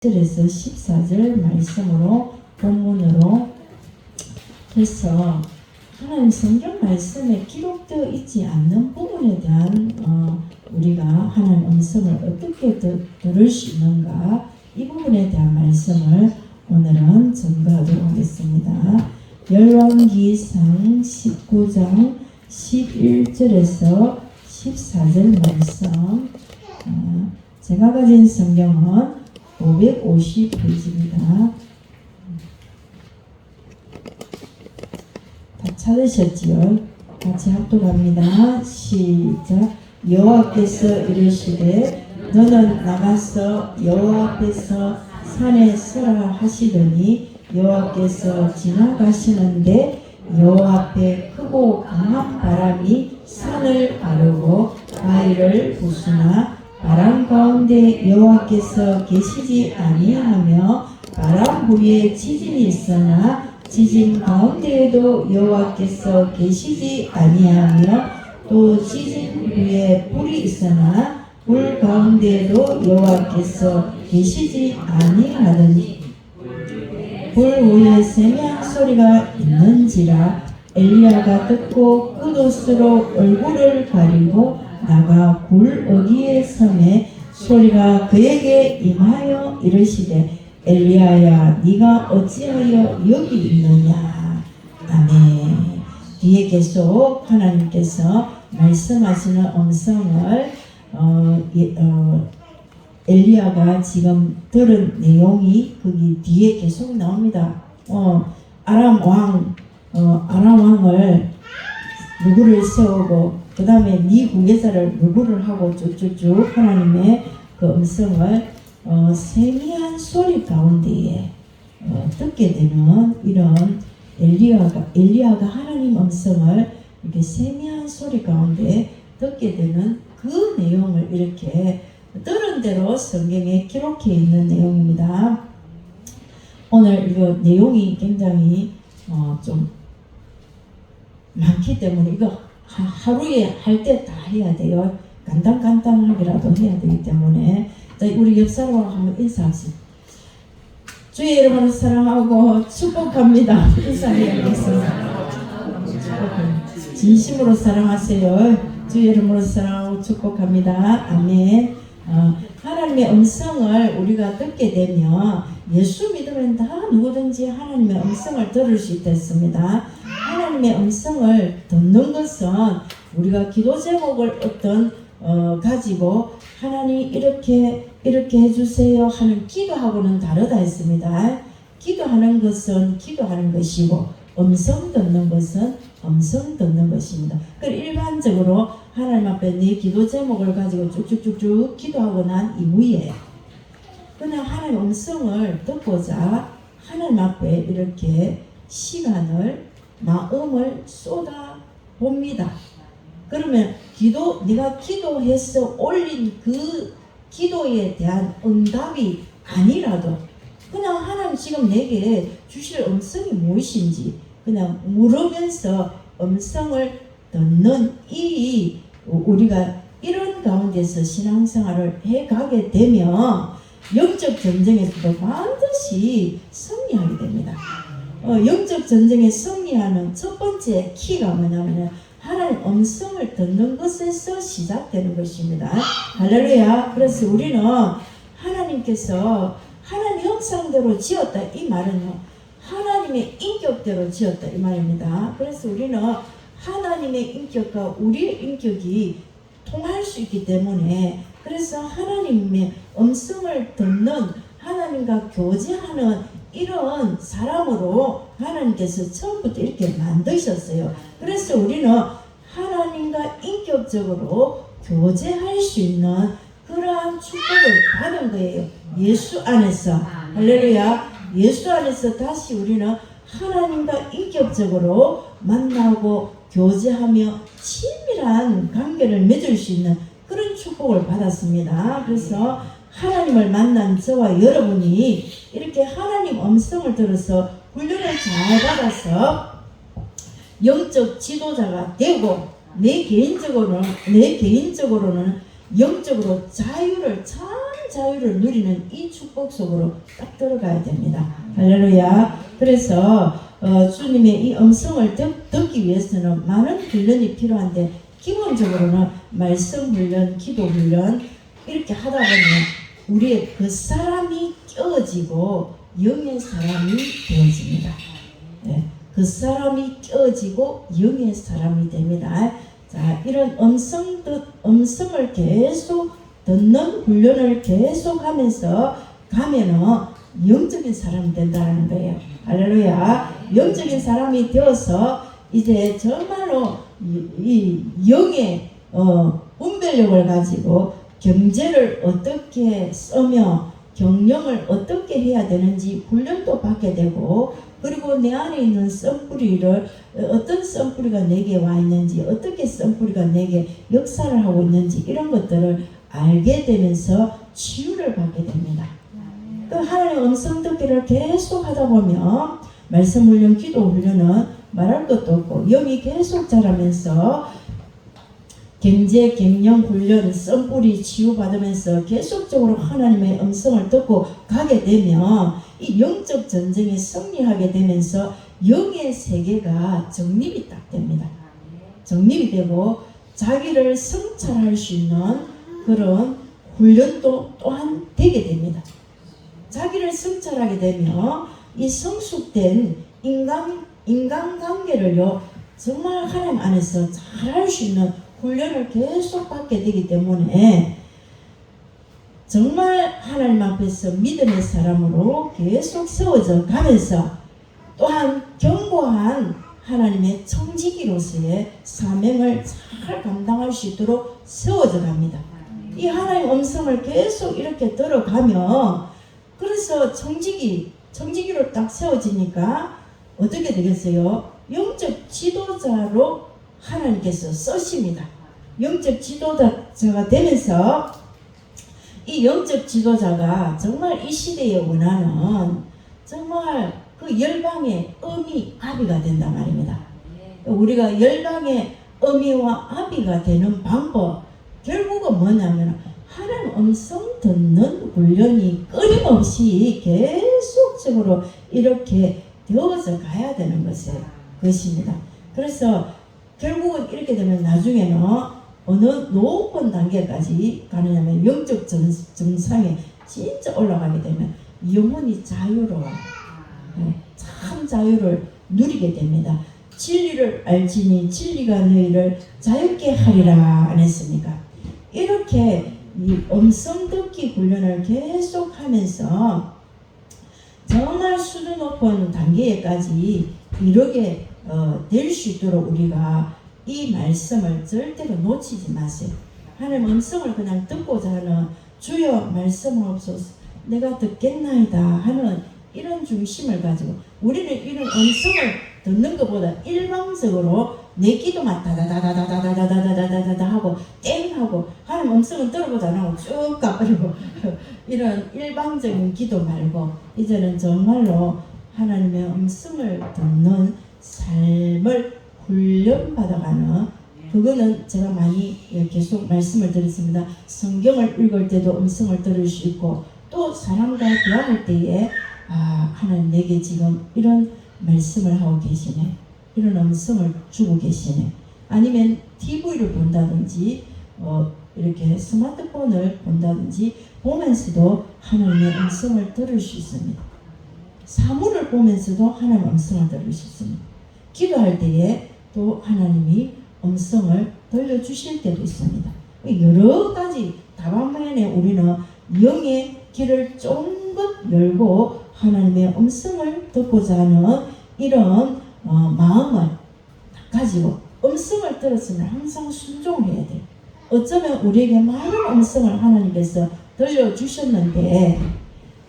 1절에서 14절 말씀으로 본문으로 해서 하나님 성경 말씀에 기록되어 있지 않는 부분에 대한 우리가 하나님 음성을 어떻게 들을 수 있는가, 이 부분에 대한 말씀을 오늘은 전가하도록 하겠습니다. 열왕기상 19장 11절에서 14절 말씀, 제가 가진 성경은 550페이지입니다. 다 찾으셨지요? 같이 합독합니다. 시작. 여호와께서 이르시되 너는 나가서 여호와 앞에서 산에 서라 하시더니 여호와께서 지나가시는데 여호와 앞에 크고 강한 바람이 산을 가르고 바위를 부수나 바람 가운데 여호와께서 계시지 아니하며 바람 부위에 지진이 있으나 지진 가운데에도 여호와께서 계시지 아니하며 또 지진 위에 불이 있으나 불 가운데에도 여호와께서 계시지 아니하더니 불 위에 세미한 소리가 있는지라 엘리야가 듣고 끄옷으로 얼굴을 가리고 나가 굴 어귀에 섬에 소리가 그에게 임하여 이르시되 엘리야야 네가 어찌하여 여기 있느냐. 아멘. 뒤에 계속 하나님께서 말씀하시는 음성을 엘리야가 지금 들은 내용이 거기 뒤에 계속 나옵니다. 아람 왕을 누구를 세우고 그 다음에 네 후계자를 누구를 하고 쭉쭉쭉 하나님의 그 음성을 세미한 소리 가운데에 듣게 되는 이런 엘리야가 하나님 음성을 이렇게 세미한 소리 가운데 듣게 되는 그 내용을 이렇게 들은 대로 성경에 기록해 있는 내용입니다. 오늘 이거 내용이 굉장히 좀 많기 때문에 이거 하루에 할 때 다 해야 돼요. 간단하게라도 해야 되기 때문에 우리 옆 사람하고 한번 인사합시다. 주의 이름으로 사랑하고 축복합니다. 인사해야겠습니다. 진심으로 사랑하세요. 주의 이름으로 사랑하고 축복합니다. 아멘. 하나님의 음성을 우리가 듣게 되면 예수 믿으면 다 누구든지 하나님의 음성을 들을 수 있겠습니다. 하나님의 음성을 듣는 것은 우리가 기도 제목을 가지고 하나님 이렇게 해주세요 하는 기도하고는 다르다 했습니다. 기도하는 것은 기도하는 것이고 음성 듣는 것은 음성 듣는 것입니다. 일반적으로 하나님 앞에 내 기도 제목을 가지고 쭉쭉쭉쭉 기도하고 난 이후에 그냥 하나님의 음성을 듣고자 하나님 앞에 이렇게 시간을 마음을 쏟아 봅니다. 그러면 네가 기도해서 올린 그 기도에 대한 응답이 아니라도 그냥 하나님 지금 내게 주실 음성이 무엇인지 그냥 물으면서 음성을 듣는 우리가 이런 가운데서 신앙생활을 해가게 되면 영적 전쟁에서도 반드시 승리하게 됩니다. 영적 전쟁에 승리하는 첫 번째 키가 뭐냐면 하나님 음성을 듣는 것에서 시작되는 것입니다. 할렐루야. 그래서 우리는 하나님께서 하나님 형상대로 지었다 이 말은요, 하나님의 인격대로 지었다 이 말입니다. 그래서 우리는 하나님의 인격과 우리의 인격이 통할 수 있기 때문에 그래서 하나님의 음성을 듣는 하나님과 교제하는 이런 사람으로 하나님께서 처음부터 이렇게 만드셨어요. 그래서 우리는 하나님과 인격적으로 교제할 수 있는 그러한 축복을 받은 거예요. 예수 안에서. 할렐루야. 예수 안에서 다시 우리는 하나님과 인격적으로 만나고 교제하며 친밀한 관계를 맺을 수 있는 그런 축복을 받았습니다. 그래서 하나님을 만난 저와 여러분이 이렇게 하나님 음성을 들어서 훈련을 잘 받아서 영적 지도자가 되고 내 개인적으로는 영적으로 자유를 참 자유를 누리는 이 축복 속으로 딱 들어가야 됩니다. 할렐루야. 그래서 주님의 이 음성을 듣기 위해서는 많은 훈련이 필요한데 기본적으로는 말씀 훈련, 기도 훈련 이렇게 하다 보면 우리의 그 사람이 깨어지고 영의 사람이 되어집니다. 네, 그 사람이 깨어지고 영의 사람이 됩니다. 자, 이런 음성을 계속 듣는 훈련을 계속 하면서 가면은 영적인 사람이 된다는 거예요. 할렐루야. 영적인 사람이 되어서 이제 정말로 이 영의 분별력을 가지고 경제를 어떻게 쓰며 경영을 어떻게 해야 되는지 훈련도 받게 되고, 그리고 내 안에 있는 썬뿌리를 어떤 썬뿌리가 내게 와 있는지, 어떻게 썬뿌리가 내게 역사를 하고 있는지 이런 것들을 알게 되면서 치유를 받게 됩니다. 그 하나님의 음성 듣기를 계속 하다 보면 말씀 훈련, 기도 훈련은 말할 것도 없고 영이 계속 자라면서 경제, 경영 훈련, 썬뿌리 치유받으면서 계속적으로 하나님의 음성을 듣고 가게 되면 이 영적 전쟁에 승리하게 되면서 영의 세계가 정립이 딱 됩니다. 정립이 되고 자기를 성찰할 수 있는 그런 훈련도 또한 되게 됩니다. 자기를 성찰하게 되면 이 성숙된 인간관계를요 정말 하나님 안에서 잘할 수 있는 훈련을 계속 받게 되기 때문에 정말 하나님 앞에서 믿음의 사람으로 계속 세워져 가면서 또한 견고한 하나님의 청지기로서의 사명을 잘 감당할 수 있도록 세워져 갑니다. 이 하나님의 음성을 계속 이렇게 들어가면 그래서 청지기로 딱 세워지니까 어떻게 되겠어요? 영적 지도자로 하나님께서 쓰십니다. 영적 지도자가 되면서 이 영적 지도자가 정말 이 시대에 원하는 정말 그 열방의 어미 아비가 된단 말입니다. 우리가 열방의 어미와 아비가 되는 방법 결국은 뭐냐면 하나님 음성 듣는 훈련이 끊임없이 계속적으로 이렇게 되어져 가야 되는 것입니다. 그래서 결국은 이렇게 되면 나중에는 어느 높은 단계까지 가느냐면 영적 정상에 진짜 올라가게 되면 영혼이 자유로워요. 참 자유를 누리게 됩니다. 진리를 알지니 진리가 너희를 자유케 하리라 안 했습니까? 이렇게 이 음성 듣기 훈련을 계속 하면서 정말 수준 높은 단계에까지 이르게 될 수 있도록 우리가 이 말씀을 절대로 놓치지 마세요. 하나님 음성을 그냥 듣고자 하는 주여 말씀하옵소서 내가 듣겠나이다 하는 이런 중심을 가지고 우리는 이런 음성을 듣는 것보다 일방적으로 내 기도만 다다다다다다다다다다다 하고 땡 하고 하나님 음성은 들어보지 안 하고 쭉 가버리고 이런 일방적인 기도 말고 이제는 정말로 하나님의 음성을 듣는 삶을 훈련받아가는 그거는 제가 많이 계속 말씀을 드렸습니다. 성경을 읽을 때도 음성을 들을 수 있고 또 사람과 대화할 때에 하나님 내게 지금 이런 말씀을 하고 계시네. 이런 음성을 주고 계시네. 아니면 TV를 본다든지 이렇게 스마트폰을 본다든지 보면서도 하나님의 음성을 들을 수 있습니다. 사물을 보면서도 하나님의 음성을 들을 수 있습니다. 기도할 때에 또 하나님이 음성을 들려주실 때도 있습니다. 여러 가지 다방면에 우리는 영의 길을 쫑긋 열고 하나님의 음성을 듣고자 하는 이런 마음을 가지고 음성을 들었으면 항상 순종해야 돼요. 어쩌면 우리에게 많은 음성을 하나님께서 들려주셨는데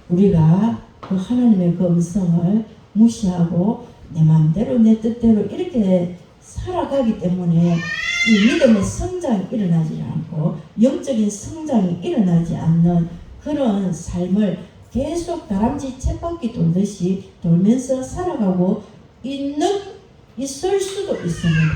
우리가 그 하나님의 그 음성을 무시하고 내 마음대로 내 뜻대로 이렇게 살아가기 때문에 이 믿음의 성장이 일어나지 않고 영적인 성장이 일어나지 않는 그런 삶을 계속 다람쥐 쳇바퀴 돌듯이 돌면서 살아가고 있을 수도 있습니다.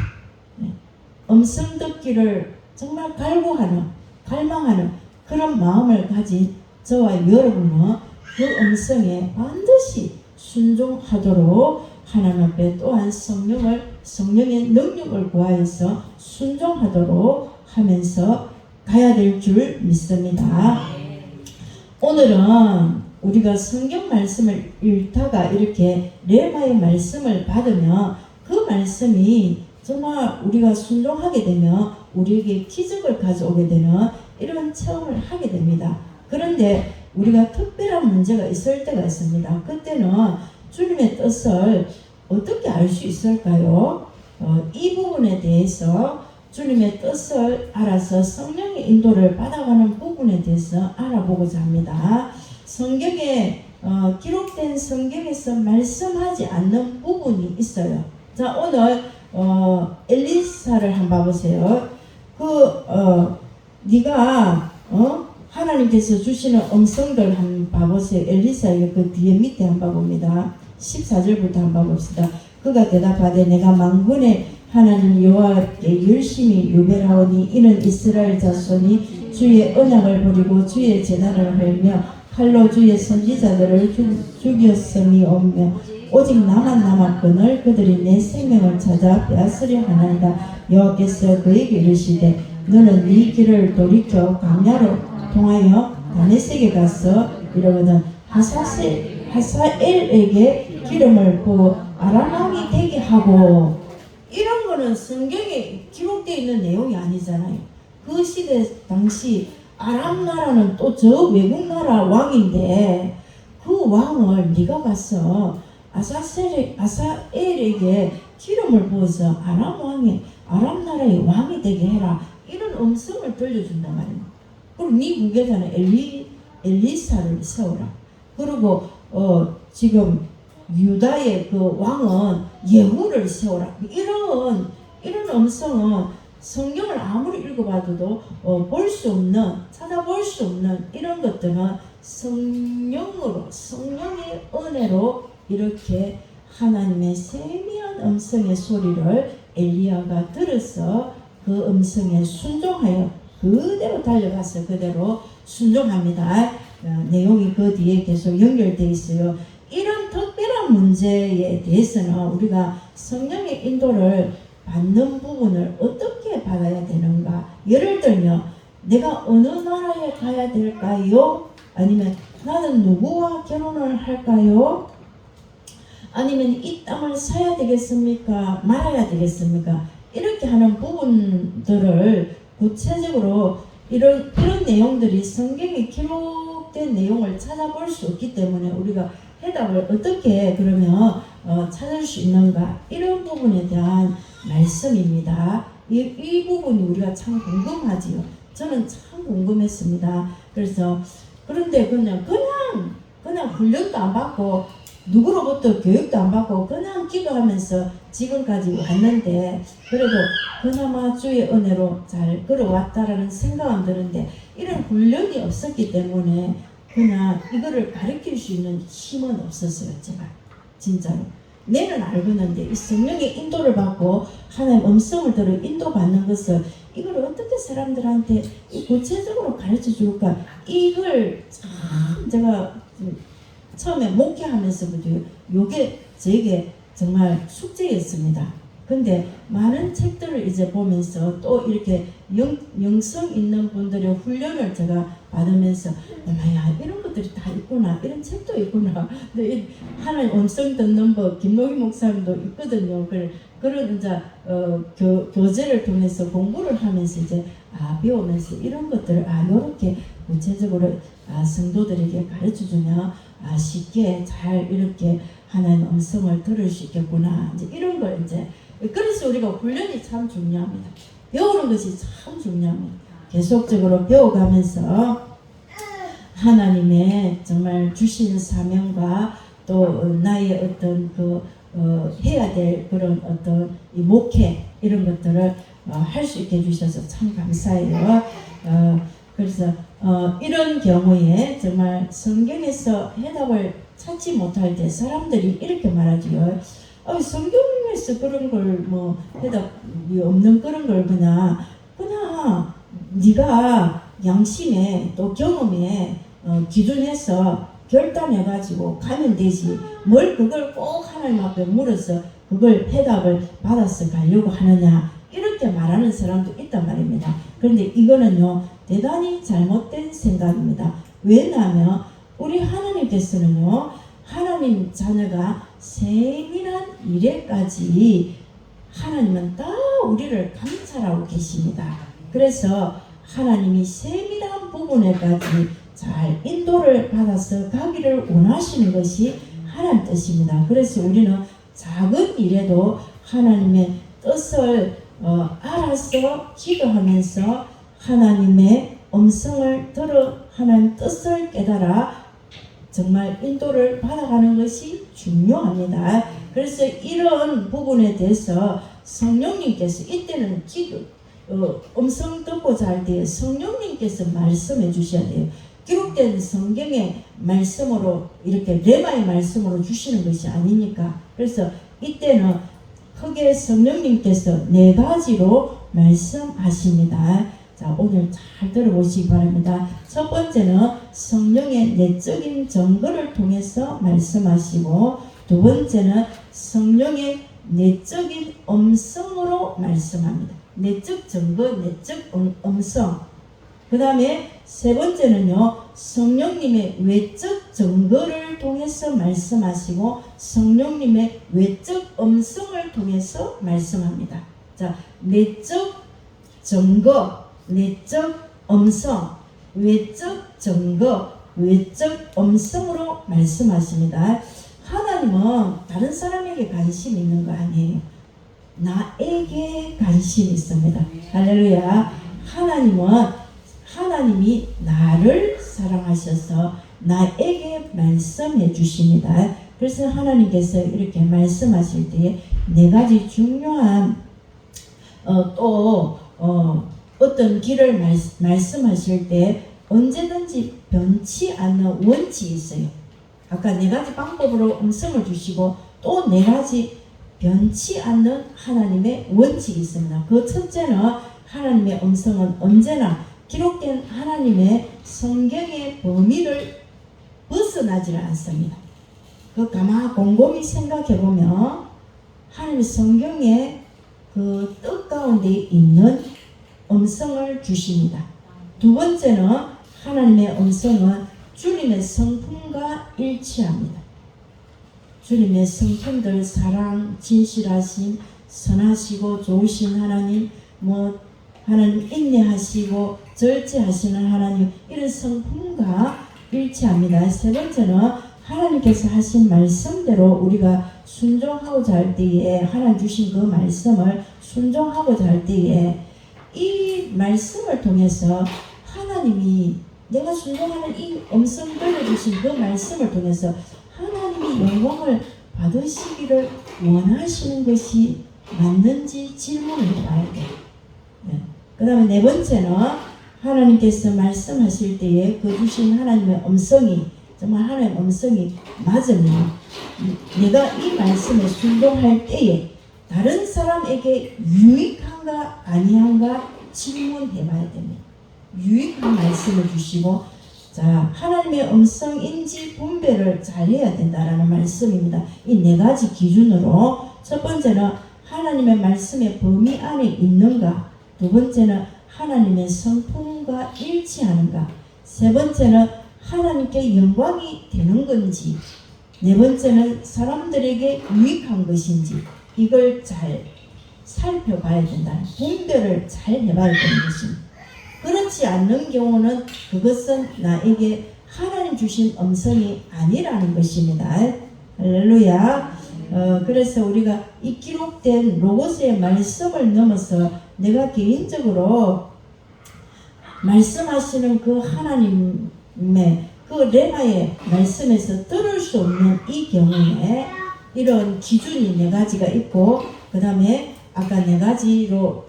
음성 듣기를 정말 갈망하는 그런 마음을 가진 저와 여러분은 그 음성에 반드시 순종하도록 하나님 앞에 또한 성령의 능력을 구하여서 순종하도록 하면서 가야 될 줄 믿습니다. 오늘은 우리가 성경 말씀을 읽다가 이렇게 레마의 말씀을 받으면 그 말씀이 정말 우리가 순종하게 되면 우리에게 기적을 가져오게 되는 이런 체험을 하게 됩니다. 그런데 우리가 특별한 문제가 있을 때가 있습니다. 그때는 주님의 뜻을 어떻게 알 수 있을까요? 이 부분에 대해서 주님의 뜻을 알아서 성령의 인도를 받아가는 부분에 대해서 알아보고자 합니다. 성경에 기록된 성경에서 말씀하지 않는 부분이 있어요. 자, 오늘 엘리사를 한번 봐보세요. 네가 하나님께서 주시는 음성들 한번 봐보세요. 엘리사의 그 뒤에 밑에 한번 봅니다. 14절부터 한번 봅시다. 그가 대답하되 내가 만군의 하나님 여호와께 열심히 유배하오니 이는 이스라엘 자손이 주의 언약을 버리고 주의 제단을 헐며 칼로 주의 선지자들을 죽였음이오며 오직 나만 남았거늘 그들이 내 생명을 찾아 빼앗으려 하나이다. 여호와께서 그에게 이르시되 너는 네 길을 돌이켜 광야로 통하여 다메섹에 가서 이러거든 하사엘에게 기름을 부어 아람 왕이 되게 하고. 이런 거는 성경에 기록되어 있는 내용이 아니잖아요. 그 시대 당시 아람 나라는 또 저 외국 나라 왕인데 그 왕을 네가 가서 아사엘에게 기름을 부어서 아람 나라의 왕이 되게 해라. 이런 음성을 들려준단 말이에요. 그리고 네 국에서는 엘리사를 세워라. 그리고 지금 유다의 그 왕은 예후를 세워라. 이런 음성은 성경을 아무리 읽어봐도 볼 수 없는, 찾아볼 수 없는 이런 것들은 성령의 은혜로 이렇게 하나님의 세미한 음성의 소리를 엘리야가 들어서 그 음성에 순종하여 그대로 달려가서 그대로 순종합니다. 내용이 그 뒤에 계속 연결되어 있어요. 이런 특별한 문제에 대해서는 우리가 성령의 인도를 받는 부분을 어떻게 받아야 되는가? 예를 들면 내가 어느 나라에 가야 될까요? 아니면 나는 누구와 결혼을 할까요? 아니면 이 땅을 사야 되겠습니까? 말아야 되겠습니까? 이렇게 하는 부분들을 구체적으로 이런 내용들이 성경에 기록된 내용을 찾아볼 수 없기 때문에 우리가 해답을 어떻게 그러면 찾을 수 있는가? 이런 부분에 대한 말씀입니다. 이 부분이 우리가 참 궁금하지요. 저는 참 궁금했습니다. 그래서 그런데 그냥 훈련도 안 받고 누구로부터 교육도 안 받고 그냥 기도하면서 지금까지 왔는데 그래도 그나마 주의 은혜로 잘 걸어왔다라는 생각은 드는데 이런 훈련이 없었기 때문에 그냥 이거를 가르칠 수 있는 힘은 없었어요. 제가 진짜로 내는 알겠는데 이 성령의 인도를 받고 하나님 음성을 들어 인도받는 것을 이걸 어떻게 사람들한테 구체적으로 가르쳐 줄까, 이걸 참 제가 처음에 목회하면서부터 요게 저에게 정말 숙제였습니다. 근데 많은 책들을 이제 보면서 또 이렇게 영성 있는 분들의 훈련을 제가 받으면서 야 이런 것들이 다 있구나, 이런 책도 있구나. 근데 하나님 음성 듣는 법 김노기 목사님도 있거든요. 그런 이제 교재를 통해서 공부를 하면서 이제 배우면서 이런 것들을 이렇게 구체적으로 성도들에게 가르쳐주면 쉽게 잘 이렇게 하나님 음성을 들을 수 있겠구나. 이제 이런 걸 이제 그래서 우리가 훈련이 참 중요합니다. 배우는 것이 참 중요합니다. 계속적으로 배워가면서 하나님의 정말 주신 사명과 또 나의 어떤 해야 될 그런 어떤 이 목회 이런 것들을 할 수 있게 해주셔서 참 감사해요. 그래서 이런 경우에 정말 성경에서 해답을 찾지 못할 때 사람들이 이렇게 말하지요. 성경에서 그런 걸 해답이 없는 그런 걸 그냥 네가 양심에 또 경험에 기준해서 결단해가지고 가면 되지 뭘 그걸 꼭 하나님 앞에 물어서 그걸 해답을 받아서 가려고 하느냐 이렇게 말하는 사람도 있단 말입니다. 그런데 이거는요 대단히 잘못된 생각입니다. 왜냐하면 우리 하나님께서는요 하나님 자녀가 세밀한 일에까지 하나님은 다 우리를 감찰하고 계십니다. 그래서 하나님이 세밀한 부분에까지 잘 인도를 받아서 가기를 원하시는 것이 하나님 뜻입니다. 그래서 우리는 작은 일에도 하나님의 뜻을 알아서 기도하면서 하나님의 음성을 들어 하나님 뜻을 깨달아 정말 인도를 받아가는 것이 중요합니다. 그래서 이런 부분에 대해서 성령님께서 이때는 음성 듣고자 할 때 성령님께서 말씀해 주셔야 돼요. 기록된 성경의 말씀으로 이렇게 레마의 말씀으로 주시는 것이 아니니까. 그래서 이때는 크게 성령님께서 4가지로 말씀하십니다. 자, 오늘 잘 들어보시기 바랍니다. 첫 번째는 성령의 내적인 증거를 통해서 말씀하시고, 두 번째는 성령의 내적인 음성으로 말씀합니다. 내적 증거, 내적 음성. 그 다음에 세 번째는요, 성령님의 외적 증거를 통해서 말씀하시고 성령님의 외적 음성을 통해서 말씀합니다. 자, 내적 증거, 내적 음성, 외적 증거, 외적 음성으로 말씀하십니다. 하나님은 다른 사람에게 관심이 있는 거 아니에요. 나에게 관심이 있습니다. 할렐루야. 하나님이 나를 사랑하셔서 나에게 말씀해 주십니다. 그래서 하나님께서 이렇게 말씀하실 때에 4가지 중요한 어떤 길을 말씀하실 때 언제든지 변치 않는 원칙이 있어요. 아까 4가지 방법으로 음성을 주시고 또 4가지 변치 않는 하나님의 원칙이 있습니다. 그 첫째는 하나님의 음성은 언제나 기록된 하나님의 성경의 범위를 벗어나지를 않습니다. 그 가만 곰곰이 생각해 보면 하나님의 성경의 그 뜻 가운데 있는 음성을 주십니다. 두 번째는 하나님의 음성은 주님의 성품과 일치합니다. 주님의 성품들, 사랑, 진실하심, 선하시고 좋으신 하나님, 하나님 인내하시고 절제하시는 하나님, 이런 성품과 일치합니다. 세 번째는 하나님께서 하신 말씀대로 우리가 순종하고자 할 때에, 하나님 주신 그 말씀을 순종하고자 할 때에 이 말씀을 통해서 하나님이 내가 순종하는 이 음성 들려주신 그 말씀을 통해서 하나님이 영광을 받으시기를 원하시는 것이 맞는지 질문을 해봐야 돼요. 그 다음에 4번째는 하나님께서 말씀하실 때에 그 주신 하나님의 음성이 정말 하나님의 음성이 맞으면 내가 이 말씀에 순종할 때에 다른 사람에게 유익한가 아니한가 질문해봐야 됩니다. 유익한 말씀을 주시고, 자, 하나님의 음성인지 분별을 잘 해야 된다라는 말씀입니다. 이 4가지 기준으로 첫 번째는 하나님의 말씀의 범위 안에 있는가, 두 번째는 하나님의 성품과 일치하는가, 세 번째는 하나님께 영광이 되는 건지, 네 번째는 사람들에게 유익한 것인지, 이걸 잘 살펴봐야 된다. 분별을 잘 해봐야 되는 것입니다. 그렇지 않는 경우는 그것은 나에게 하나님 주신 음성이 아니라는 것입니다. 할렐루야. 그래서 우리가 이 기록된 로고스의 말씀을 넘어서 내가 개인적으로 말씀하시는 그 하나님의 그 레마의 말씀에서 들을 수 없는 이 경우에 이런 기준이 4가지가 있고, 그 다음에 아까 4가지로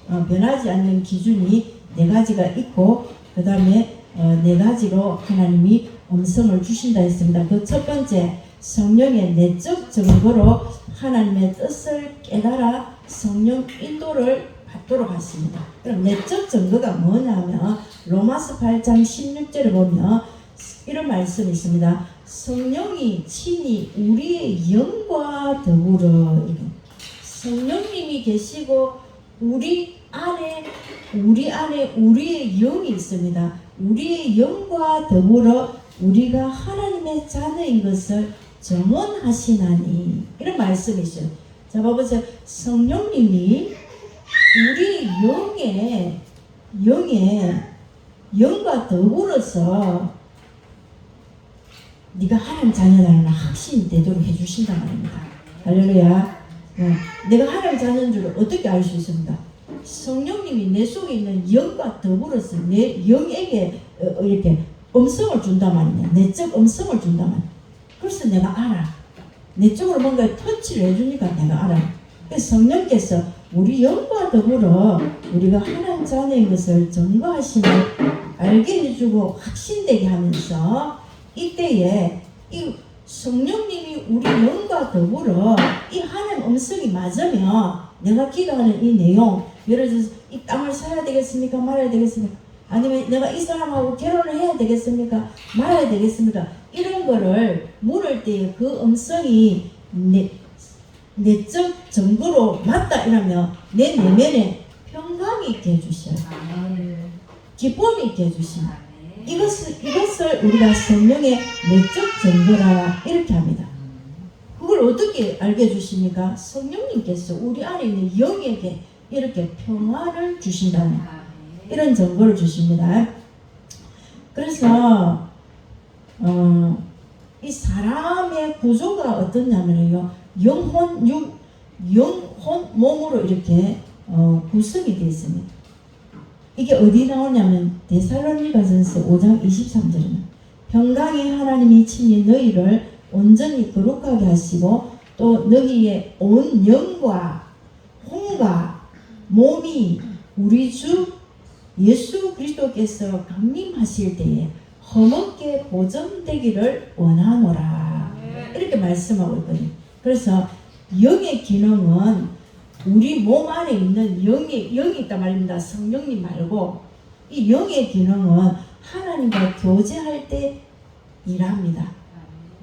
변하지 않는 기준이 4가지가 있고, 그 다음에 4가지로 하나님이 음성을 주신다 했습니다. 그 첫 번째, 성령의 내적 증거로 하나님의 뜻을 깨달아 성령 인도를 받도록 하십니다. 그럼 내적 증거가 뭐냐면 로마서 8장 16절에 보면 이런 말씀이 있습니다. 성령이 친히 우리의 영과 더불어, 성령님이 계시고 우리 안에 우리의 영이 있습니다. 우리의 영과 더불어 우리가 하나님의 자녀인 것을 증언하시나니, 이런 말씀이 있어요. 자, 봐보세요. 성령님이 우리 영과 더불어서 네가 하나님 자녀라는 확신이 되도록 해주신단 말입니다. 할렐루야. 내가 하나님 자녀인 줄 어떻게 알 수 있습니까? 성령님이 내 속에 있는 영과 더불어서 내 영에게 이렇게 음성을 준단 말이야. 내적 음성을 준단 말이야. 그래서 내가 알아. 내적으로 뭔가 터치를 해주니까 내가 알아. 그래서 성령께서 우리 영과 더불어 우리가 하나님 자녀인 것을 증거하심을 알게 해주고 확신되게 하면서, 이때에 이 성령님이 우리 영과 더불어 이 하나님 음성이 맞으면 내가 기도하는 이 내용, 예를 들어서 이 땅을 사야 되겠습니까? 말아야 되겠습니까? 아니면 내가 이 사람하고 결혼을 해야 되겠습니까? 말아야 되겠습니까? 이런 거를 물을 때 그 음성이 내적 증거로 맞다 이러면 내 내면에 평강이 있게 해주셔요. 기쁨이 있게 해주십니다. 이것을 우리가 성령의 내적 증거라 이렇게 합니다. 그걸 어떻게 알게 해주십니까? 성령님께서 우리 안에 있는 영에게 이렇게 평화를 주신다는 이런 증거를 주십니다. 그래서 이 사람의 구조가 어떠냐면요, 영혼, 몸으로 이렇게 구성이 되어 있습니다. 이게 어디 나오냐면 데살로니가전서 5장 23절입니다. 평강의 하나님이 친히 너희를 온전히 거룩하게 하시고 또 너희의 온 영과 혼과 몸이 우리 주 예수 그리스도께서 강림하실 때에 험없게 보존되기를 원하노라, 이렇게 말씀하고 있거든요. 그래서 영의 기능은 우리 몸 안에 있는 영이 있단 말입니다. 성령님 말고 이 영의 기능은 하나님과 교제할 때 일합니다.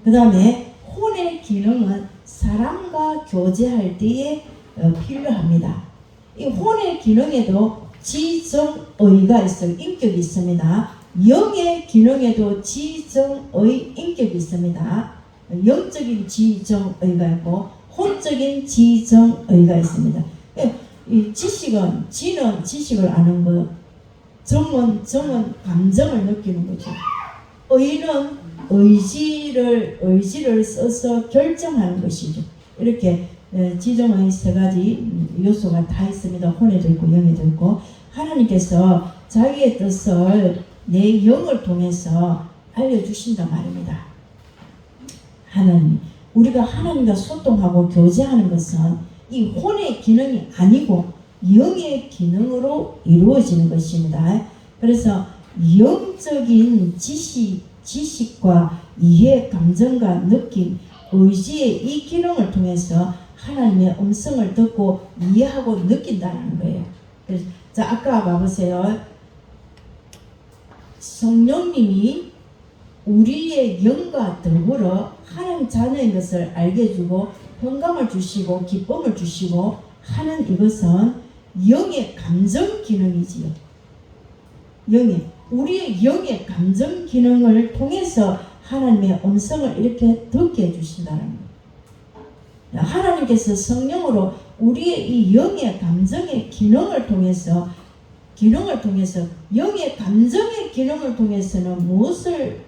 그 다음에 혼의 기능은 사람과 교제할 때에 필요합니다. 이 혼의 기능에도 지정의가 있어요. 인격이 있습니다. 영의 기능에도 지정의 인격이 있습니다. 영적인 지정의가 있고 혼적인 지정의가 있습니다. 이 지식은, 지는 지식을 아는 거, 정은 감정을 느끼는 거죠. 의는 의지를 써서 결정하는 것이죠. 이렇게 지정의 세 가지 요소가 다 있습니다. 혼에도 있고 영에도 있고, 하나님께서 자기의 뜻을 내 영을 통해서 알려주신단 말입니다. 하나님, 우리가 하나님과 소통하고 교제하는 것은 이 혼의 기능이 아니고 영의 기능으로 이루어지는 것입니다. 그래서 영적인 지식과 이해, 감정과 느낌, 의지의 이 기능을 통해서 하나님의 음성을 듣고 이해하고 느낀다는 거예요. 그래서 자, 아까 봐보세요. 성령님이 우리의 영과 더불어 하나님 자녀인 것을 알게 해주고 평강을 주시고 기쁨을 주시고 하는 이것은 영의 감정 기능이지요. 우리의 영의 감정 기능을 통해서 하나님의 음성을 이렇게 듣게 해주신다는 거예요. 하나님께서 성령으로 우리의 이 영의 감정의 기능을 통해서 영의 감정의 기능을 통해서는 무엇을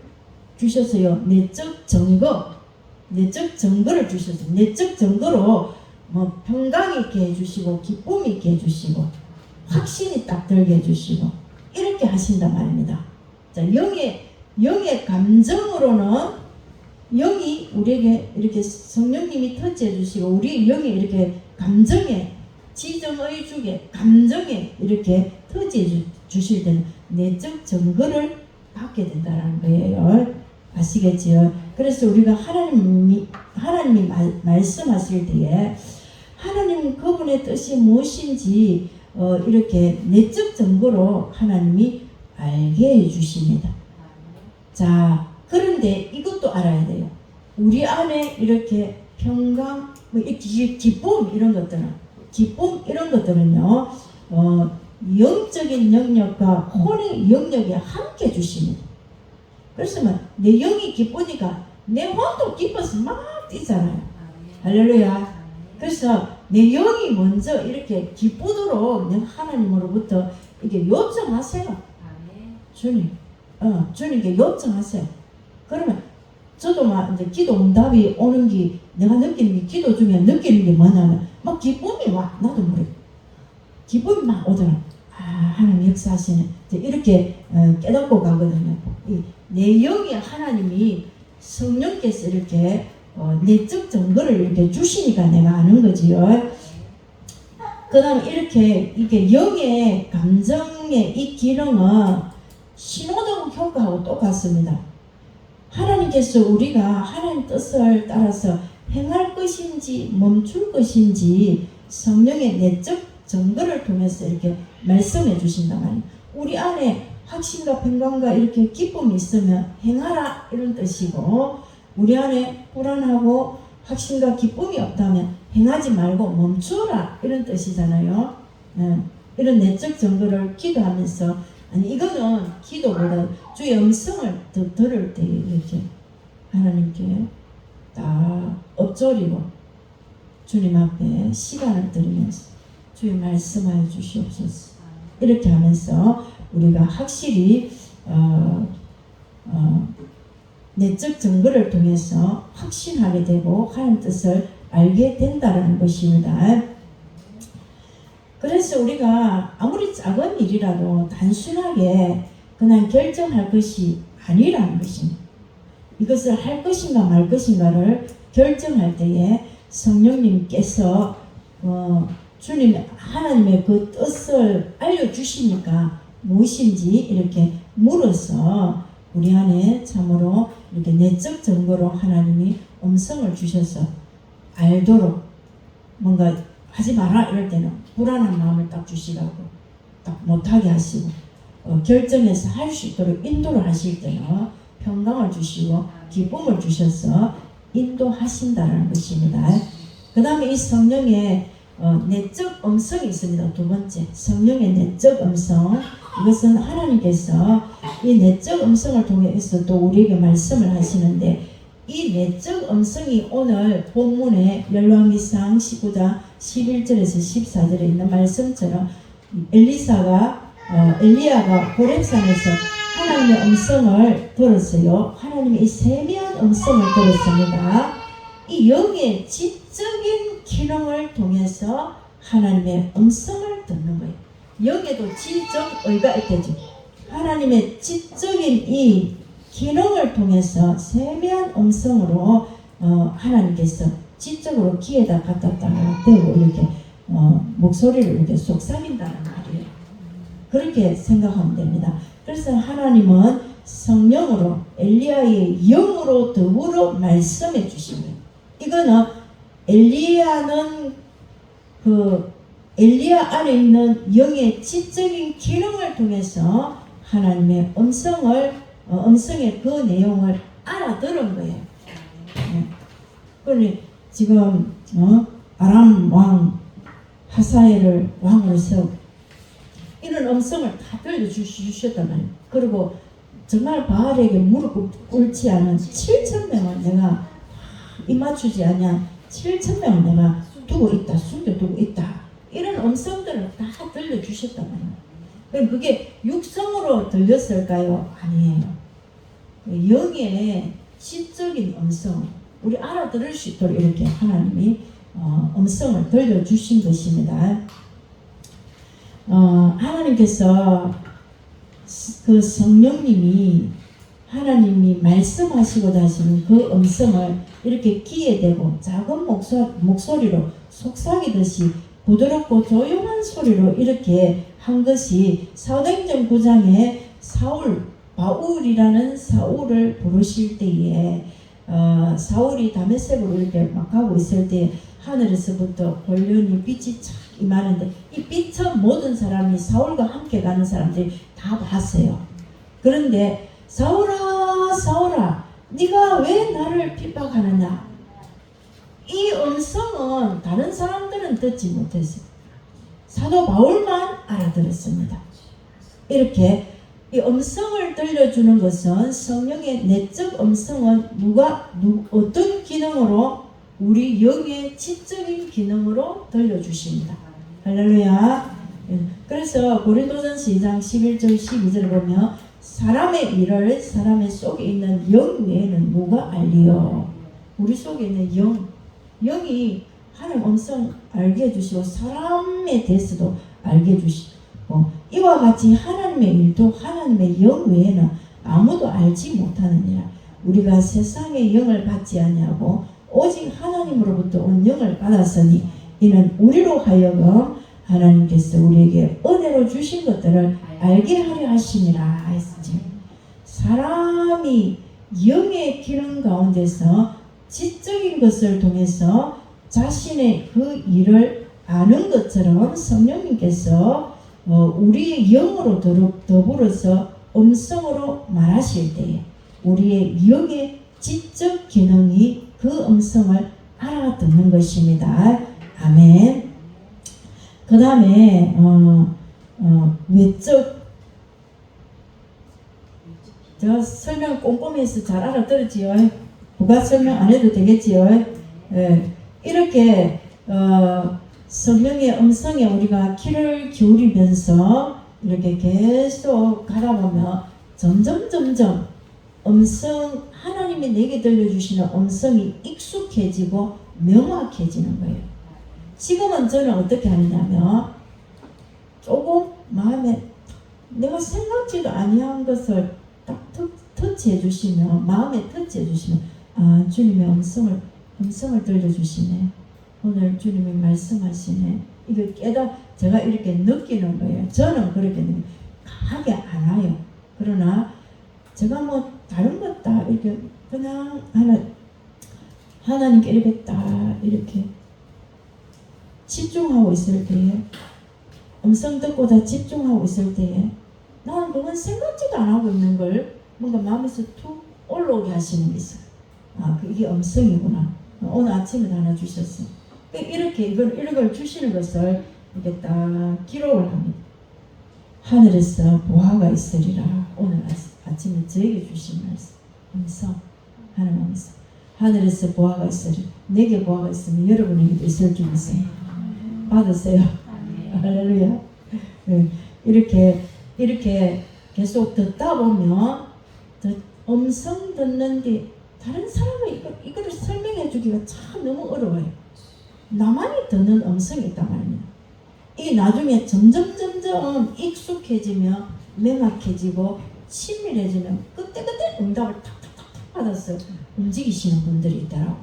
주셨어요? 내적 증거를 주셨어요. 내적 증거로 평강이 있게 해주시고 기쁨이 있게 해주시고 확신이 딱 들게 해주시고 이렇게 하신단 말입니다. 자, 영의 감정으로는 영이 우리에게 이렇게 성령님이 터치해 주시고 우리 영이 이렇게 감정에 지정의 주게 감정에 이렇게 터치해 주실 때는 내적 증거를 받게 된다는 거예요. 아시겠지요? 그래서 우리가 하나님이 말씀하실 때에 하나님 그분의 뜻이 무엇인지 이렇게 내적 증거로 하나님이 알게 해주십니다. 자, 그런데 이것도 알아야 돼요. 우리 안에 이렇게 평강, 기쁨 이런 것들은요, 영적인 영역과 혼의 영역에 함께 주십니다. 그래서 내 영이 기쁘니까 내 혼도 기뻐서 막 뛰잖아요. 할렐루야. 그래서 내 영이 먼저 이렇게 기쁘도록 하나님으로부터 이게 요청하세요. 주님, 주님께 요청하세요. 그러면 저도 막 이제 기도 응답이 오는 게 내가 느끼는 게 기도 중에 느끼는 게 뭐냐면 막 기쁨이 와. 나도 모르게 기쁨이 막 오더라. 하나님 역사하시네. 이렇게 깨닫고 가거든요. 내 영이 하나님이 성령께서 이렇게 내적 증거를 이렇게 주시니까 내가 아는 거지요. 그 다음에 이렇게 이게 영의 감정의 이 기능은 신호등 효과하고 똑같습니다. 하나님께서 우리가 하나님 뜻을 따라서 행할 것인지 멈출 것인지 성령의 내적 증거를 통해서 이렇게 말씀해 주신단 말이에요. 우리 안에 확신과 평강과 이렇게 기쁨이 있으면 행하라 이런 뜻이고, 우리 안에 불안하고 확신과 기쁨이 없다면 행하지 말고 멈추라 이런 뜻이잖아요. 이런 내적 증거를 기도하면서, 아니 이거는 기도보다 주의 음성을 들을 때 이렇게 하나님께 딱 엎조리고 주님 앞에 시간을 드리면서 주의 말씀하여 주시옵소서 이렇게 하면서 우리가 확실히 내적 증거를 통해서 확신하게 되고 하나님 뜻을 알게 된다는 것입니다. 그래서 우리가 아무리 작은 일이라도 단순하게 그냥 결정할 것이 아니라는 것입니다. 이것을 할 것인가 말 것인가를 결정할 때에 성령님께서 주님 하나님의 그 뜻을 알려주시니까 무엇인지 이렇게 물어서 우리 안에 참으로 이렇게 내적 증거로 하나님이 음성을 주셔서 알도록, 뭔가 하지 마라 이럴 때는 불안한 마음을 딱 주시라고 딱 못하게 하시고, 결정해서 할 수 있도록 인도를 하실 때는 평강을 주시고 기쁨을 주셔서 인도하신다는 것입니다. 그 다음에 이 성령의 내적 음성이 있습니다. 두 번째, 성령의 내적 음성. 이것은 하나님께서 이 내적 음성을 통해서 또 우리에게 말씀을 하시는데, 이 내적 음성이 오늘 본문에 열왕기상 19장 11절에서 14절에 있는 말씀처럼 엘리야가 호렙산에서 하나님의 음성을 들었어요. 하나님의 이 세미한 음성을 들었습니다. 이 영의 지적인 기능을 통해서 하나님의 음성을 듣는 거예요. 영에도 지적 의가 있겠죠. 하나님의 지적인 이 기능을 통해서 세미한 음성으로 하나님께서 지적으로 귀에다 갖다 대고 이렇게 목소리를 이렇게 속삭인다는 말이에요. 그렇게 생각하면 됩니다. 그래서 하나님은 성령으로 엘리야의 영으로 더불어 말씀해 주십니다. 이거는 엘리야는 엘리야 안에 있는 영의 지적인 기능을 통해서 하나님의 음성의 그 내용을 알아들은 거예요. 그러니 지금 아람 왕 하사엘을 왕으로 세우고 이런 음성을 다 들려주셨단 말이에요. 그리고 정말 바알에게 무릎 꿇지 않은 7,000명을 내가 입맞추지 않냐 7,000명을 내가 두고 있다, 숨겨두고 있다, 이런 음성들을 다 들려주셨단 말이에요. 그럼 그게 육성으로 들렸을까요? 아니에요. 영의 지적인 음성, 우리 알아들을 수 있도록 이렇게 하나님이 음성을 들려주신 것입니다. 하나님께서 그 성령님이 하나님이 말씀하시고자 하시는 그 음성을 이렇게 귀에 대고 작은 목소리로 속삭이듯이 부드럽고 조용한 소리로 이렇게 한 것이 사도행전 9장에 바울이라는 사울을 부르실 때에 사울이 다메섹으로 이렇게 막 가고 있을 때 하늘에서부터 권련이 빛이 착 임하는데 이 빛은 모든 사람이 사울과 함께 가는 사람들이 다 봤어요. 그런데 사울아 사울아 네가 왜 나를 핍박하느냐, 이 음성은 다른 사람들은 듣지 못했어요. 사도 바울만 알아들었습니다. 이렇게 이 음성을 들려주는 것은 성령의 내적 음성은 어떤 기능으로, 우리 영의 지적인 기능으로 들려주십니다. 할렐루야. 그래서 고린도전서 2장 11절 12절을 보면 사람의 일을 사람의 속에 있는 영 외에는 누가 알리요. 우리 속에 있는 영이 하나님 음성 알게 해주시고 사람에 대해서도 알게 해주시고, 이와 같이 하나님의 일도 하나님의 영 외에는 아무도 알지 못하느니라. 우리가 세상의 영을 받지 아니하고 오직 하나님으로부터 온 영을 받았으니 이는 우리로 하여금 하나님께서 우리에게 은혜로 주신 것들을 알게 하려 하심이라 했지. 사람이 영의 기능 가운데서 지적인 것을 통해서 자신의 그 일을 아는 것처럼 성령님께서 우리의 영으로 더불어서 음성으로 말하실 때에 우리의 영의 지적 기능이 그 음성을 알아듣는 것입니다. 아멘. 그 다음에 외적, 제가 설명 꼼꼼히 해서 잘 알아들었지요. 부가 설명 안 해도 되겠지요. 예. 이렇게 성령의 음성에 우리가 귀를 기울이면서 이렇게 계속 가다 보면 점점 음성, 하나님이 내게 들려주시는 음성이 익숙해지고 명확해지는 거예요. 지금은 저는 어떻게 하느냐면 조금 마음에 내가 생각지도 아니한 것을 딱 터치해 주시면, 마음에 터치해 주시면, 아, 주님의 음성을 들려주시네. 오늘 주님이 말씀하시네. 이거 제가 이렇게 느끼는 거예요. 저는 그렇게 강하게 안 와요. 그러나 제가 뭐 다른 것 다 이렇게 그냥 하나님께 이렇게 딱 이렇게 집중하고 있을 때에, 음성 듣고 다 집중하고 있을 때에 나는 그건 생각지도 안 하고 있는 걸 뭔가 마음에서 툭 올라오게 하시는 게 있어요. 아, 이게 음성이구나. 오늘 아침에 하나 주셨어요. 이렇게 이런 걸 주시는 것을 이렇게 딱 기록을 합니다. 하늘에서 보화가 있으리라. 오늘 아침에 저에게 주신 말씀. 음성. 하나님 음성. 하늘에서 보화가 있으리라. 내게 보화가 있으면 여러분에게도 있을 줄 믿으세요. 받으세요. 할렐루야. 이렇게 계속 듣다 보면 음성 듣는데 다른 사람은 이거를 설명해 주기가 참 너무 어려워요. 나만이 듣는 음성이 있단 말입니다. 이 나중에 점점 익숙해지며 명확해지고 친밀해지면 그때 응답을 탁탁탁 받아서 움직이시는 분들이 있더라고요.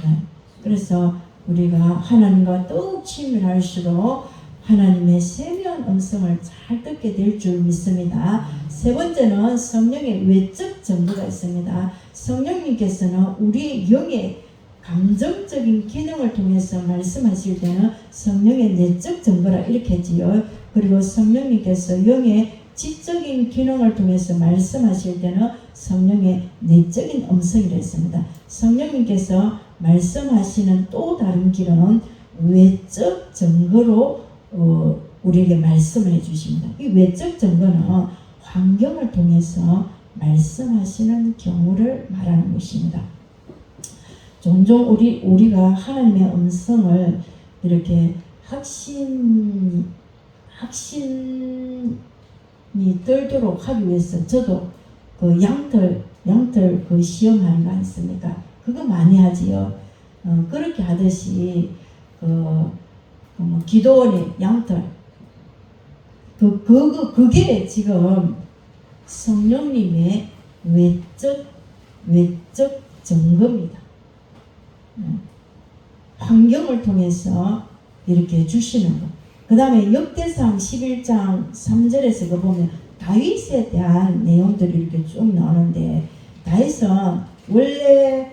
네. 그래서 우리가 하나님과 더욱 친밀할수록 하나님의 세미한 음성을 잘 듣게 될 줄 믿습니다. 세 번째는 성령의 외적 전도가 있습니다. 성령님께서는 우리의 영의 감정적인 기능을 통해서 말씀하실 때는 성령의 내적 전도라 이렇게 했지요. 그리고 성령님께서 영의 지적인 기능을 통해서 말씀하실 때는 성령의 내적인 음성이라 했습니다. 성령님께서 말씀하시는 또 다른 길은 외적 증거로 우리에게 말씀을 해주십니다. 이 외적 증거는 환경을 통해서 말씀하시는 경우를 말하는 것입니다. 종종 우리가 하나님의 음성을 이렇게 확신이 들도록 하기 위해서 저도 그 양털 그 시험하는 거 아니습니까? 그거 많이 하지요. 그렇게 하듯이 기도원의 양털 그게 지금 성령님의 외적 증거입니다. 환경을 통해서 이렇게 주시는 것. 그 다음에 역대상 11장 3절에서 그 보면 다윗에 대한 내용들이 이렇게 쭉 나오는데, 다윗은 원래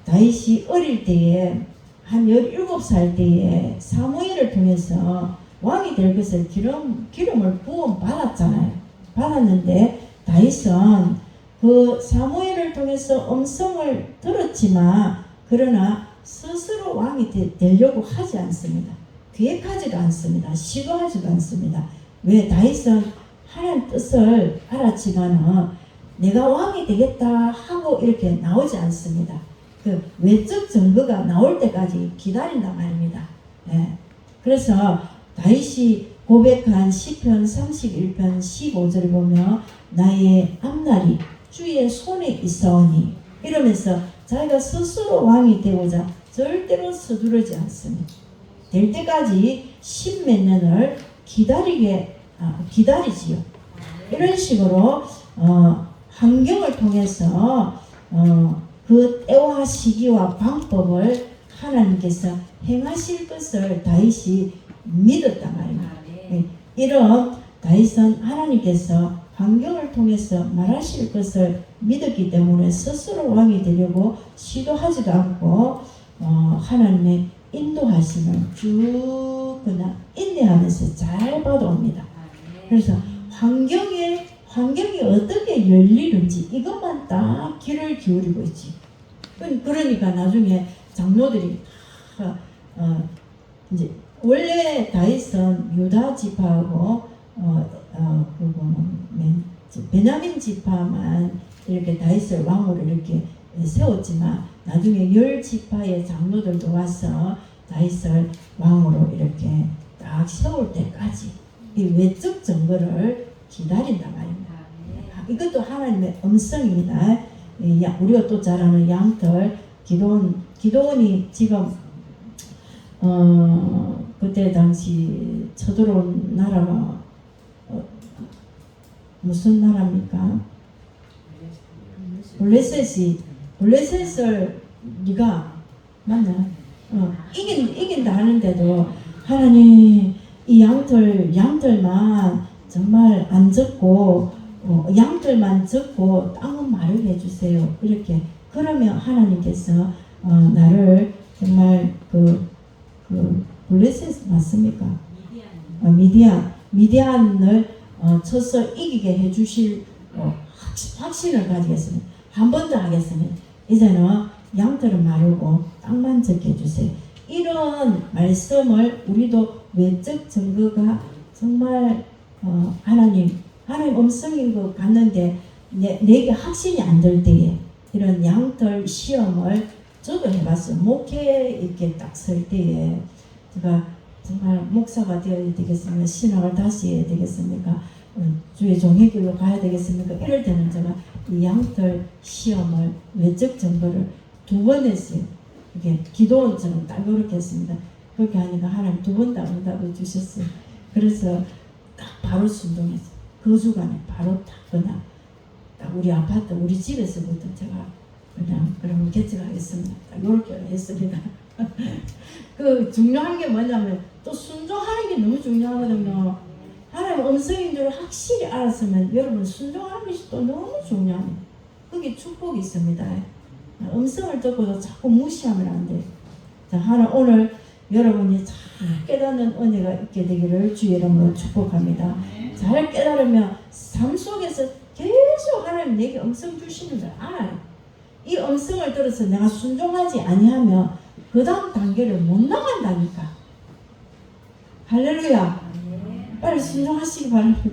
다윗이 어릴 때에 한 17살 때에 사무엘을 통해서 왕이 될 것을 기름을 부어 받았잖아요. 받았는데 다윗은 그 사무엘을 통해서 음성을 들었지만 그러나 스스로 왕이 되려고 하지 않습니다. 계획하지도 않습니다. 시도하지도 않습니다. 왜? 다윗은 하나님 뜻을 알았지만은 내가 왕이 되겠다 하고 이렇게 나오지 않습니다. 그 외적 증거가 나올 때까지 기다린단 말입니다. 예. 그래서 다윗이 고백한 시편 31편 15절을 보면 나의 앞날이 주의 손에 있사오니 이러면서 자기가 스스로 왕이 되고자 절대로 서두르지 않습니다. 될 때까지 십몇 년을 기다리지요. 이런 식으로 환경을 통해서 그 때와 시기와 방법을 하나님께서 행하실 것을 다윗이 믿었단 말입니다. 이런 다윗은 하나님께서 환경을 통해서 말하실 것을 믿었기 때문에 스스로 왕이 되려고 시도하지도 않고 하나님의 인도하심을 쭉 그냥 인내하면서 잘 받아옵니다. 그래서 환경이 어떻게 열리는지 이것만 딱 귀를 기울이고 있지. 그러니까 나중에 장로들이 이제 원래 다윗은 유다 지파하고 베냐민 지파만 이렇게 다윗을 왕으로 이렇게 세웠지만 나중에 10지파의 장로들도 와서 다윗을 왕으로 이렇게 딱 세울 때까지 이 외적 증거를 기다린단 말입니다. 이것도 하나님의 음성입니다. 우리가 또 잘 아는 양털 기도원이 지금 그때 당시 쳐들어온 나라가 무슨 나라입니까? 블레셋을 네가 맞나? 이긴다 하는데도 하나님 이 양털만 정말 안 적고 양털만 적고 땅은 마르게 해주세요. 이렇게 그러면 하나님께서 나를 정말 그 블레셋 맞습니까? 미디안을 쳐서 이기게 해주실 확신을 가지겠습니다. 한 번 더 하겠습니다. 이제는 양털은 마르고 땅만 적게 해주세요. 이런 말씀을 우리도 외적 증거가 정말 하나님 음성인 것 같는데 내게 확신이 안 들 때에 이런 양털 시험을 저도 해봤어요. 목회에 이렇게 딱 설 때에 제가 정말 목사가 되어야 되겠습니까? 신학을 다시 해야 되겠습니까? 주의 종의 길로 가야 되겠습니까? 이럴 때는 제가 이 양털 시험을 외적 증거를 2번 했어요. 이게 기도원처럼 딱 그렇게 했습니다. 그렇게 하니까 하나님 2번 다 응답을 주셨어요. 그래서 딱 바로 순종했어요. 그 주간에 바로 딱 그냥 딱 우리 아파트 우리 집에서부터 제가 그냥 그러면 개척하겠습니다. 딱 이렇게 했습니다. 그 중요한 게 뭐냐면 또 순종하는 게 너무 중요하거든요. 하나님 음성인 줄 확실히 알았으면 여러분 순종하는 것이 또 너무 중요합니다. 그게 축복이 있습니다. 음성을 듣고도 자꾸 무시하면 안 돼요. 자, 하나 오늘 여러분이 잘 깨닫는 은혜가 있게 되기를 주의 이름으로 축복합니다. 잘 깨달으면 삶 속에서 계속 하나님 내게 음성 주시는 걸 알아요. 이 음성을 들어서 내가 순종하지 아니하면 그 다음 단계를 못 나간다니까. 할렐루야. 빨리 순종하시기 바랍니다.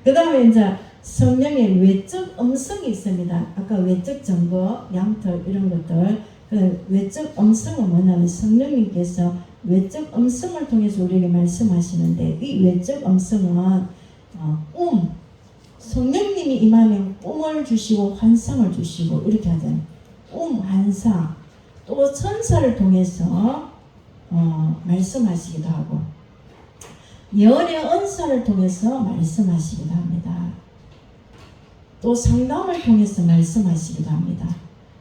그 다음에 이제 성령의 외적 음성이 있습니다. 아까 외적 증거, 양털 이런 것들. 그 외적 음성은 뭐냐면 성령님께서 외적 음성을 통해서 우리에게 말씀하시는데 이 외적 음성은 성령님이 임하면 꿈을 주시고 환상을 주시고 이렇게 하잖아요. 환상 또 천사를 통해서 말씀하시기도 하고 예언의 은사를 통해서 말씀하시기도 합니다. 또 상담을 통해서 말씀하시기도 합니다.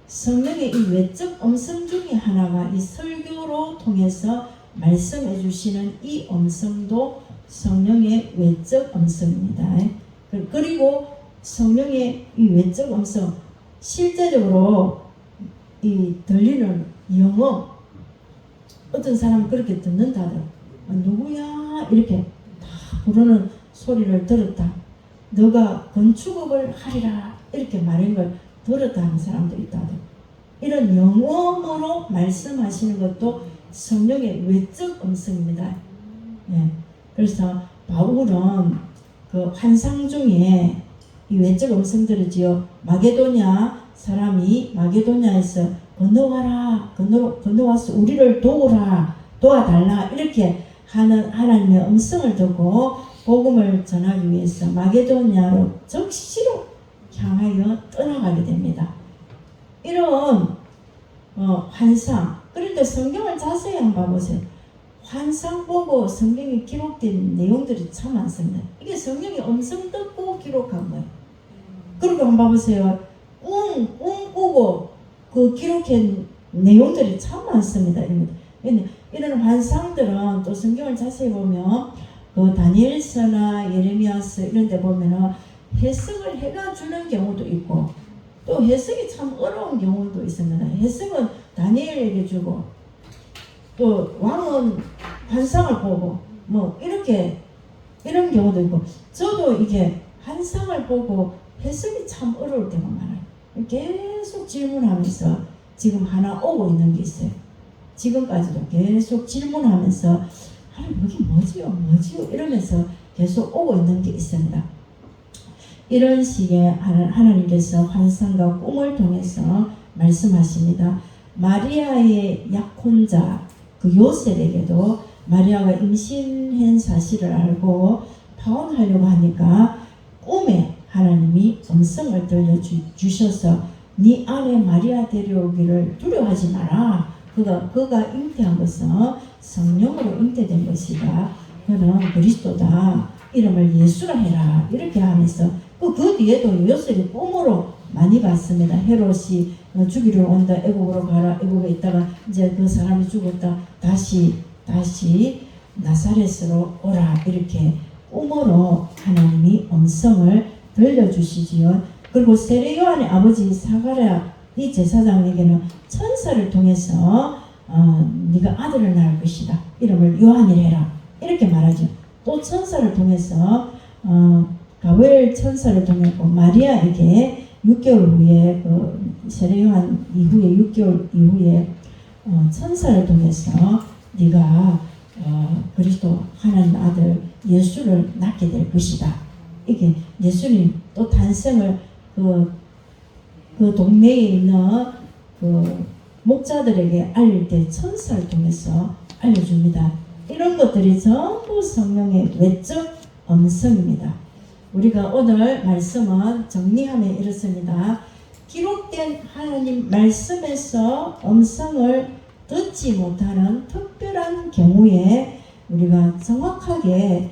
성령의 이 외적 음성 중에 하나가 이 설교로 통해서 말씀해 주시는 이 음성도 성령의 외적 음성입니다. 그리고 성령의 이 외적 음성 실제적으로 이 들리는 영어. 어떤 사람은 그렇게 듣는다더라. 누구야? 이렇게 다 부르는 소리를 들었다. 너가 건축업을 하리라. 이렇게 말한 걸 들었다 하는 사람도 있다더라. 이런 영어로 말씀하시는 것도 성령의 외적 음성입니다. 예. 그래서 바울은 그 환상 중에 이 외적 음성들이지요. 마게도냐 사람이 마게도냐에서 건너와라, 건너와서 우리를 도와달라 이렇게 하는 하나님의 음성을 듣고 복음을 전하기 위해서 마게도냐로 즉시로 향하여 떠나가게 됩니다. 이런 환상. 그런데 성경을 자세히 한번 봐보세요. 환상 보고 성경에 기록된 내용들이 참 많습니다. 이게 성령이 음성 듣고 기록한 거예요. 그리고 한번 봐보세요. 꿈 꾸고 그 기록한 내용들이 참 많습니다. 이런 환상들은 또 성경을 자세히 보면 그 다니엘서나 예레미야서 이런 데 보면은 해석을 해가 주는 경우도 있고 또 해석이 참 어려운 경우도 있습니다. 해석은 다니엘에게 주고 또 왕은 환상을 보고 뭐 이렇게 이런 경우도 있고 저도 이게 환상을 보고 해석이 참 어려울 때가 많아요. 계속 질문하면서 지금 하나 오고 있는 게 있어요. 지금까지도 계속 질문하면서 여기 뭐지요? 이러면서 계속 오고 있는 게 있습니다. 이런 식의 하나님께서 환상과 꿈을 통해서 말씀하십니다. 마리아의 약혼자 그 요셉에게도 마리아가 임신한 사실을 알고 파혼하려고 하니까 꿈에 하나님이 음성을 들려주셔서 네 아내 마리아 데려오기를 두려워하지 마라. 그가 잉태한 것은 성령으로 잉태된 것이다. 그는 그리스도다. 이름을 예수라 해라. 이렇게 하면서 그 뒤에도 요셉이 꿈으로 많이 봤습니다. 헤롯이 죽이러 온다. 애국으로 가라. 애국에 있다가 이제 그 사람이 죽었다. 다시 나사렛으로 오라. 이렇게 꿈으로 하나님이 음성을 들려주시지요. 그리고 세례 요한의 아버지 사가랴 이 제사장에게는 천사를 통해서 네가 아들을 낳을 것이다. 이름을 요한이라 해라. 이렇게 말하죠. 또 천사를 통해서 가브리엘 천사를 통해 마리아에게 6개월 후에 세례 요한 이후에 6개월 이후에 천사를 통해서 네가 그리스도 하나님 아들 예수를 낳게 될 것이다. 이게 예수님 또 탄생을 그 동네에 있는 그 목자들에게 알릴 때 천사를 통해서 알려줍니다. 이런 것들이 전부 성령의 외적 음성입니다. 우리가 오늘 말씀은 정리하면 이렇습니다. 기록된 하나님 말씀에서 음성을 듣지 못하는 특별한 경우에 우리가 정확하게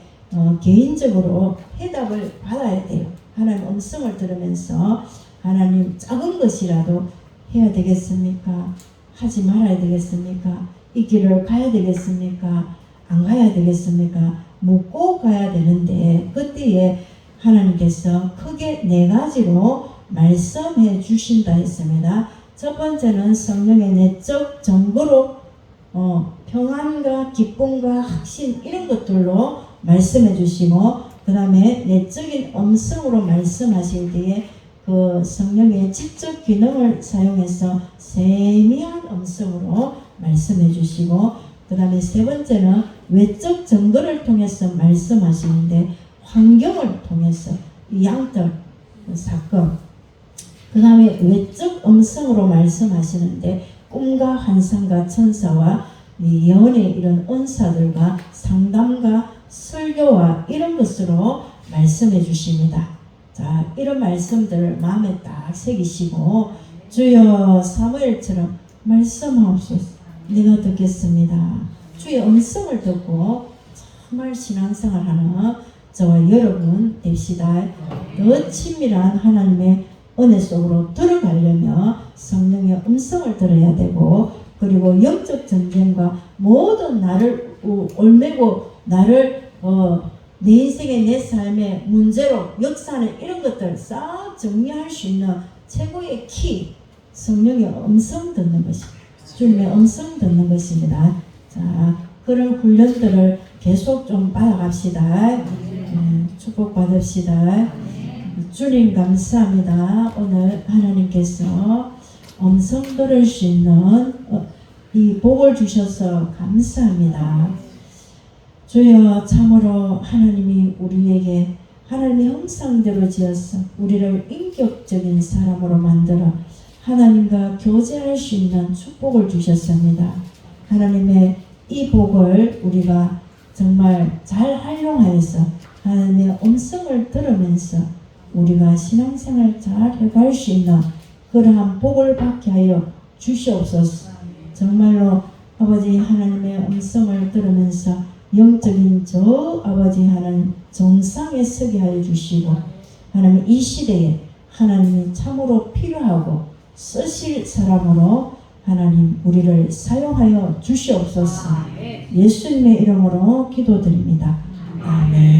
개인적으로 해답을 받아야 돼요. 하나님 음성을 들으면서 하나님 작은 것이라도 해야 되겠습니까? 하지 말아야 되겠습니까? 이 길을 가야 되겠습니까? 안 가야 되겠습니까? 묻고 가야 되는데 그때에 하나님께서 크게 4가지로 말씀해 주신다 했습니다. 첫 번째는 성령의 내적 정보로 평안과 기쁨과 확신 이런 것들로 말씀해 주시고 그 다음에 내적인 음성으로 말씀하실 때에 그 성령의 지적 기능을 사용해서 세미한 음성으로 말씀해 주시고 그 다음에 세 번째는 외적 증거를 통해서 말씀하시는데 환경을 통해서 이 양들 사건 그 다음에 외적 음성으로 말씀하시는데 꿈과 환상과 천사와 예언의 이런 은사들과 상담과 설교와 이런 것으로 말씀해 주십니다. 자, 이런 말씀들을 마음에 딱 새기시고 주여 사무엘처럼 말씀하옵소서. 내가 듣겠습니다. 주의 음성을 듣고 정말 신앙생활하는 저와 여러분 됩시다. 더 친밀한 하나님의 은혜 속으로 들어가려면 성령의 음성을 들어야 되고 그리고 영적 전쟁과 모든 나를 올매고 나를 내 인생의 내 삶의 문제로 역사하는 이런 것들 싹 정리할 수 있는 최고의 키 성령의 음성 듣는 것입니다. 주님의 음성 듣는 것입니다. 자, 그런 훈련들을 계속 좀 받아갑시다. 축복받읍시다. 주님 감사합니다. 오늘 하나님께서 음성 들을 수 있는 이 복을 주셔서 감사합니다. 주여, 참으로 하나님이 우리에게 하나님의 형상대로 지어서 우리를 인격적인 사람으로 만들어 하나님과 교제할 수 있는 축복을 주셨습니다. 하나님의 이 복을 우리가 정말 잘 활용하여서 하나님의 음성을 들으면서 우리가 신앙생활 잘 해갈 수 있는 그러한 복을 받게 하여 주시옵소서. 정말로 아버지 하나님의 음성을 들으면서 영적인 저 아버지 하나님 정상에 서게 하여 주시고, 하나님 이 시대에 하나님이 참으로 필요하고 쓰실 사람으로 하나님 우리를 사용하여 주시옵소서. 예수님의 이름으로 기도드립니다. 아멘.